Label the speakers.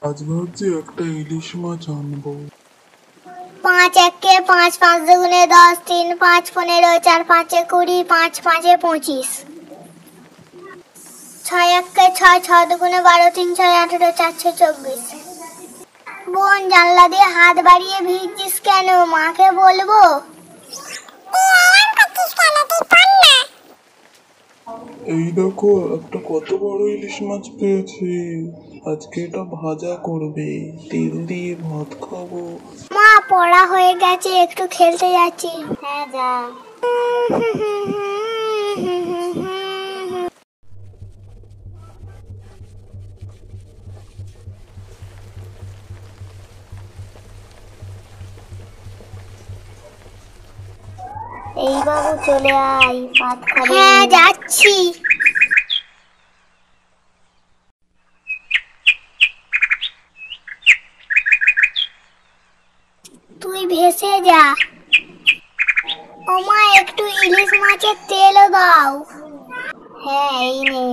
Speaker 1: আজ ভাবছি একটা ইলিশ মাছ আনবো।
Speaker 2: 5 একে 5, 5 দুগুণে 10, 3 5 15, 4 5 20, 5 5 25। 6 একে 6, 6 দুগুণে 12, 3 6 18, 4 6 24। বোন, জানলা দিয়ে হাত বাড়িয়ে ভিজছিস কেন? মাকে বলবো।
Speaker 1: এই দেখো, একটা কত বড় ইলিশ মাছ পেয়েছি। আজকে এটা ভাজা করবে, তেল দিয়ে ভাত খাবো।
Speaker 2: মা, পড়া হয়ে গেছে, একটু খেলতে যাচ্ছি।
Speaker 3: হ্যাঁ যা। এই বাবু চলে আয়, ভাত খাবি?
Speaker 2: হ্যাঁ, যাচ্ছি। তুই ভেসে যা। ও মা, একটু ইলিশ মাছের তেলও দাও।
Speaker 3: হ্যাঁ এই নে।